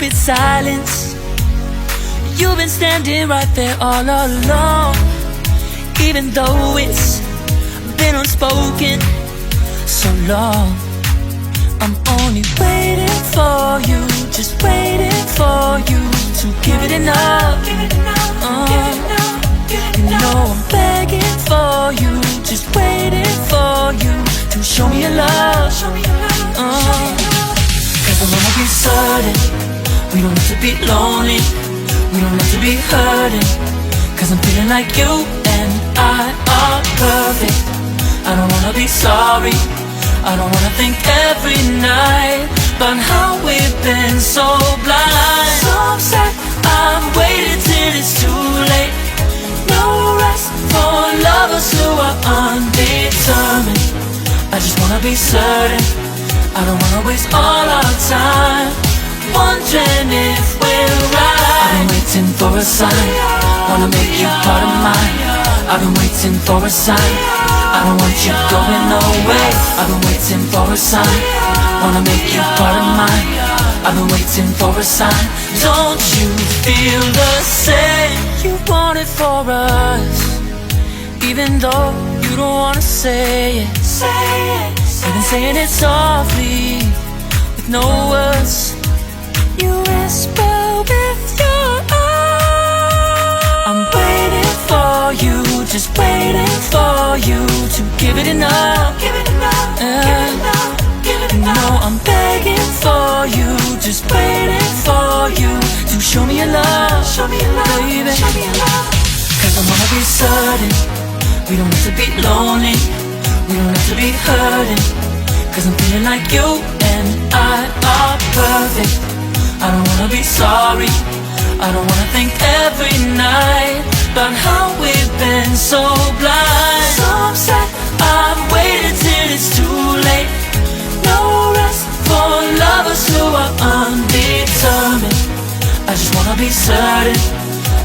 stupid silence. You've been standing right there all along, even though it's been unspoken so long. I'm only waiting for you, just waiting for you to give it enough. You know I'm begging for you, just waiting for you to show me your love. Cause I wanna be certain we don't have to be lonely, we don't have to be hurting. Cause I'm feeling like you and I are perfect. I don't wanna be sorry, I don't wanna think every night about how we've been so blind. So upset, I'm waiting till it's too late. No rest for lovers who are undetermined. I just wanna be certain, I don't wanna waste all our time wondering if we're right. I've been waiting for a sign, wanna make you part of mine. I've been waiting for a sign, I don't want you going away. I've been waiting for a sign, wanna make you part of mine. I've been waiting for a sign. Don't you feel the same? You want it for us, even though you don't wanna say it. You've been saying it softly, with no words. You whisper with your eyes. I'm waiting for you, just waiting for you to give it enough. No, I'm begging for you, just waiting for you to show me your love, baby. Cause I wanna be certain we don't have to be lonely, we don't have to be hurting. Cause I'm feeling like you and I are perfect. I don't wanna be sorry, I don't wanna think every night about how we've been so blind. So upset, I'm waiting till it's too late. No rest for lovers who are undetermined. I just wanna be certain,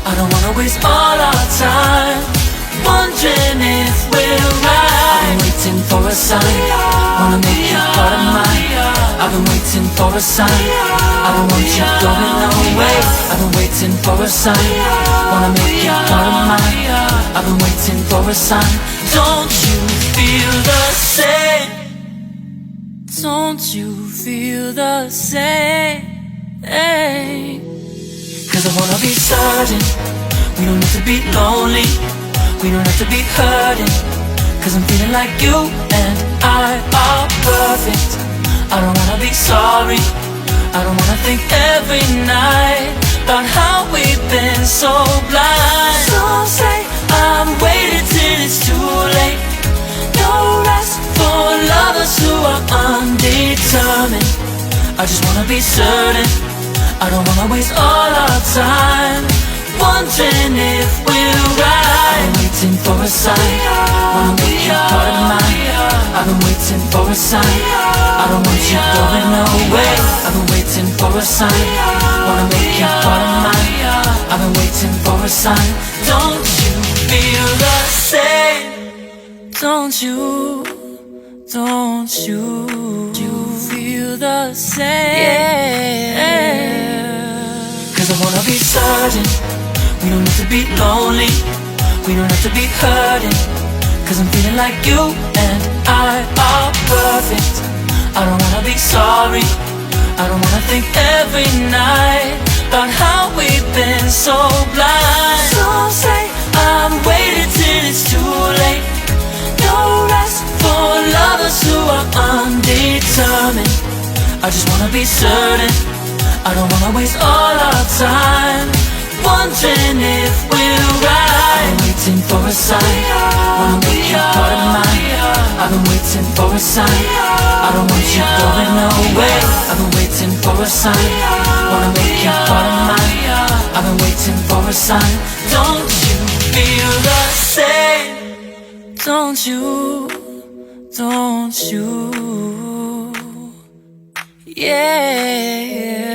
I don't wanna waste all our time wondering if we're right. I've been waiting for a sign, wanna make you part of mine. I've been waiting for a sign, I don't want you going away. I've been waiting for a sign, wanna make you part of mine. I've been waiting for a sign. Don't you feel the same? Don't you feel the same? Cause I wanna be certain we don't have to be lonely, we don't have to be hurting. Cause I'm feeling like you and I are perfect. I don't wanna be sorry, I don't wanna think every night about how we've been so blind. So say I'm waiting till it's too late. No rest for lovers who are undetermined. I just wanna be certain, I don't wanna waste all our time wondering if we're right. I've been waiting for a sign, wanna make you part of mine. I've been waiting for a sign, I don't want you going away. I've been waiting for a sign, wanna make you part of mine. I've been waiting for a sign. Don't you feel the same? Don't you feel the same? Cause I wanna be certain we don't have to be lonely, we don't have to be hurting. Cause I'm feeling like you and I are perfect. I don't wanna be sorry, I don't wanna think every night about how we've been so blind. So say I'm waiting till it's too late. No rest for lovers who are undetermined. I just wanna be certain, I don't wanna waste all our time wondering if we're right. I've been waiting for a sign, wanna make you part of mine. I've been waiting for a sign, I don't want you going away. I've been waiting for a sign, wanna make you part of mine. I've been waiting for a sign. Don't you feel the same? Don't you? Yeah.